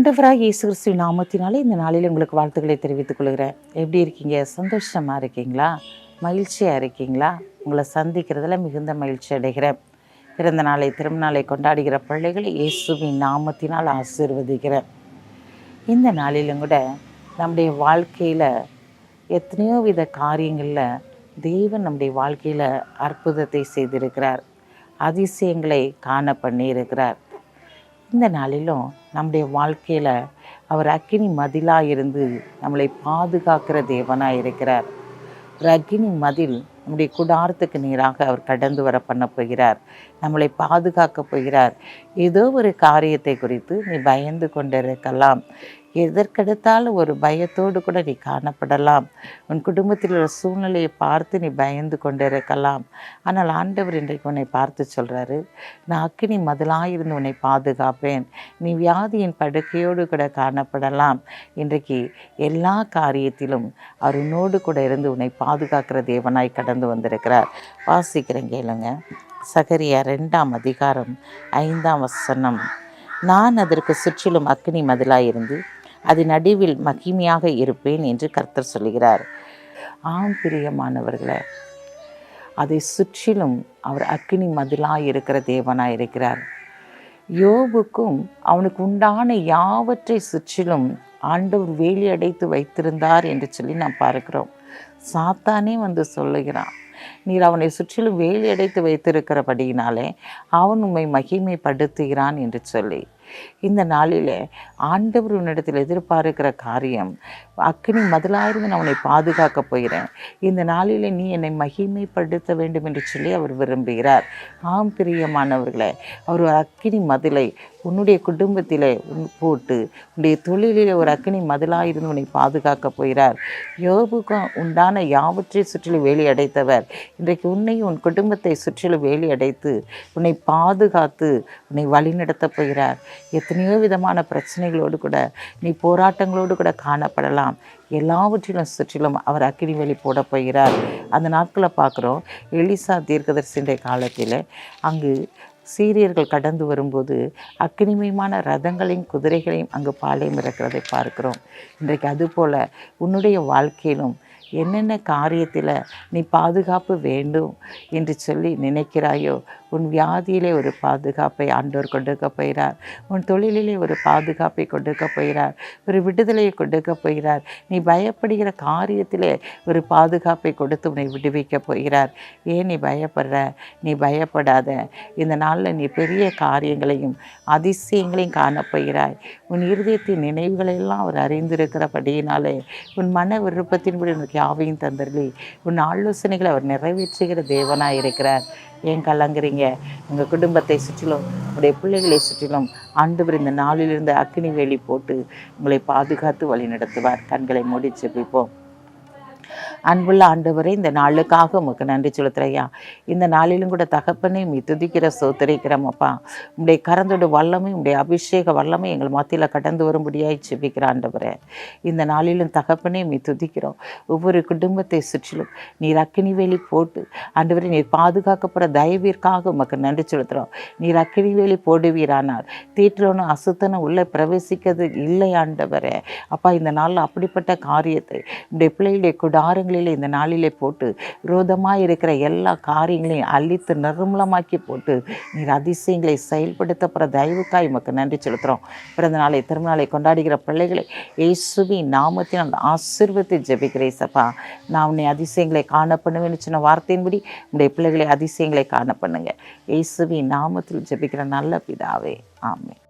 ஆண்டவராக இயேசு கிறிஸ்துவின் நாமத்தினாலே இந்த நாளில் உங்களுக்கு வாழ்த்துக்களை தெரிவித்துக் கொள்கிறேன். எப்படி இருக்கீங்க? சந்தோஷமாக இருக்கீங்களா? மகிழ்ச்சியாக இருக்கீங்களா? உங்களை சந்திக்கிறதுல மிகுந்த மகிழ்ச்சி அடைகிறேன். பிறந்த நாளை திரும்ப நாளை கொண்டாடுகிற பிள்ளைகளை இயேசுவின் நாமத்தினால் ஆசீர்வதிக்கிறேன். இந்த நாளிலும் கூட நம்முடைய வாழ்க்கையில் எத்தனையோ வித காரியங்களில் தேவன் நம்முடைய வாழ்க்கையில் அற்புதத்தை செய்திருக்கிறார், அதிசயங்களை காண பண்ணியிருக்கிறார். இந்த நாளிலும் நம்முடைய வாழ்க்கையில் அவர் அக்கினி மதிலாக இருந்து நம்மளை பாதுகாக்கிற தேவனாக இருக்கிறார். ஒரு அக்கினி மதில் நம்முடைய கூடாரத்துக்கு நேராக அவர் கடந்து வர பண்ண போகிறார், நம்மளை பாதுகாக்க போகிறார். ஏதோ ஒரு காரியத்தை குறித்து நீ பயந்து கொண்டிருக்கலாம், எதற்கெடுத்தாலும் ஒரு பயத்தோடு கூட நீ காணப்படலாம். உன் குடும்பத்தில் உள்ள சூழ்நிலையை பார்த்து நீ பயந்து கொண்டிருக்கலாம். ஆனால் ஆண்டவர் இன்றைக்கு உன்னை பார்த்து சொல்கிறாரு, நான் அக்கினி மதிலாயிருந்து உன்னை பாதுகாப்பேன். நீ வியாதியின் படுக்கையோடு கூட காணப்படலாம். இன்றைக்கு எல்லா காரியத்திலும் அவர் உன்னோடு கூட இருந்து உன்னை பாதுகாக்கிற தேவனாய் கடந்து வந்திருக்கிறார். வாசிக்கிறேன் கேளுங்க. சகரியா 2ஆம் அதிகாரம் 5ஆம் வசனம். நான் அதற்கு சுற்றிலும் அக்கினி மதிலாயிருந்து அது நடுவில் மகிமையாக இருப்பேன் என்று கர்த்தர் சொல்கிறார். ஆம் பிரியமானவர்களே, அதை சுற்றிலும் அவர் அக்கினி மதிலாய் இருக்கிற தேவனாய் இருக்கிறார். யோபுக்கும் அவனுக்கு உண்டான யாவற்றை சுற்றிலும் ஆண்டவர் வேலி அடைத்து வைத்திருந்தார் என்று சொல்லி நாம் பார்க்கிறோம். சாத்தானே வந்து சொல்லுகிறான், நீர் அவனை சுற்றிலும் வேலி அடைத்து வைத்திருக்கிறபடியினாலே அவன் உம்மை மகிமைப்படுத்துகிறான் என்று சொல்லி. இந்த நாளில் ஆண்டவர் உன்னிடத்தில் எதிர்பார்க்கிற காரியம், அக்கினி மதிலாயிருந்து நான் அவனை பாதுகாக்க போகிறேன், இந்த நாளில் நீ என்னை மகிமைப்படுத்த வேண்டும் என்று சொல்லி அவர் விரும்புகிறார். ஆம் பிரியமானவர்களே, அவர் ஒரு அக்கினி மதிலை உன்னுடைய குடும்பத்தில் போட்டு உன்னுடைய தொழிலில் ஒரு அக்கினி மதிலாயிருந்து உன்னை பாதுகாக்க போகிறார். யோபுக்கும் உண்டான யாவற்றை சுற்றிலும் வேலி அடைத்தவர் இன்றைக்கு உன்னையும் உன் குடும்பத்தை சுற்றிலும் வேலி அடைத்து உன்னை பாதுகாத்து உன்னை வழிநடத்த போகிறார். எத்தனையோ விதமான பிரச்சனைகளோடு கூட நீ போராட்டங்களோடு கூட காணப்படலாம். எல்லாவற்றிலும் சுற்றிலும் அவர் அக்கினி வேலி போட போகிறார். அந்த நாட்களை பார்க்குறோம். எலிசா தீர்க்கதரிசியின் காலத்தில் அங்கு சீரியர்கள் கடந்து வரும்போது அக்கினிமயமான ரதங்களையும் குதிரைகளையும் அங்கு பாளையம் இறக்கிறதை பார்க்கிறோம். இன்றைக்கு அதுபோல் உன்னுடைய வாழ்க்கையிலும் என்னென்ன காரியத்தில் நீ பாதுகாப்பு வேண்டும் என்று சொல்லி நினைக்கிறாயோ, உன் வியாதியிலே ஒரு பாதுகாப்பை ஆண்டவர் கொடுக்க போகிறார். உன் தொழிலிலே ஒரு பாதுகாப்பை கொடுக்க போகிறார். ஒரு விடுதலையை கொடுக்க போகிறார். நீ பயப்படுகிற காரியத்திலே ஒரு பாதுகாப்பை கொடுத்து உன்னை விடுவிக்க போகிறார். ஏன் நீ பயப்படுற? நீ பயப்படாத. இந்த நாளில் நீ பெரிய காரியங்களையும் அதிசயங்களையும் காணப்போகிறாய். உன் இருதயத்தின் நினைவுகளெல்லாம் அவர் அறிந்திருக்கிறபடியினாலே உன் மன விருப்பத்தின்படி உனக்கு யாவையும் தந்தரலி உன் ஆலோசனைகளை அவர் நிறைவேற்றுகிற தேவனாக இருக்கிறார். ஏன் கலங்குறீங்க? உங்கள் குடும்பத்தை சுற்றிலும் உங்களுடைய பிள்ளைகளை சுற்றிலும் ஆண்டவர் இந்த நாளிலிருந்து அக்கினி வேலி போட்டு உங்களை பாதுகாத்து வழி நடத்துவார். கண்களை மூடி ஜெபிப்போம். அன்புள்ள ஆண்டவரே, இந்த நாளுக்காக உமக்கு நன்றி செலுத்துறையா. இந்த நாளிலும் கூட தகப்பனை மீ துதிக்கிற சோத்தரிக்கிறோம் அப்பா. உங்களுடைய கரந்தோட வல்லமை, உங்களுடைய அபிஷேக வல்லமை எங்கள் மத்தியில் கடந்து வரும்படியாய் ஜெபிக்கிற ஆண்டவரே, இந்த நாளிலும் தகப்பனை மீ துதிக்கிறோம். ஒவ்வொரு குடும்பத்தை சுற்றிலும் நீர் அக்கினி வேலி போட்டு ஆண்டவரை நீர் பாதுகாக்கப்படுற தயவிற்காக உமக்கு நன்றி செலுத்துகிறோம். நீர் அக்கினி வேலி போடுவீரானால் தீற்றோனும் அசுத்தனும் உள்ளே பிரவேசிக்கிறது இல்லை ஆண்டவரே. அப்பா, இந்த நாளில் அப்படிப்பட்ட காரியத்தை உங்களுடைய பிள்ளைகளுடைய குடாரங்களில் இந்த நாளிலே போட்டு விரோதமாக இருக்கிற எல்லா காரியங்களையும் அழித்து நிர்மூலமாக்கி போட்டு நீர் அதிசயங்களை செயல்படுத்தப்படுற தயவுக்காய் உமக்கு நன்றி செலுத்துகிறோம். பிறந்த நாளை திருநாளை கொண்டாடுகிற பிள்ளைகளை இயேசுவின் நாமத்தினால் ஆசீர்வதித்து ஜெபிக்கிறேன் சப்பா. நான் உன்னை அதிசயங்களை காண பண்ணுவேன்னு சொன்ன வார்த்தையின்படி உங்களுடைய பிள்ளைகளை அதிசயங்களை காண பண்ணுங்க. இயேசுவின் நாமத்தில் ஜெபிக்கிற நல்ல பிதாவே, ஆமென்.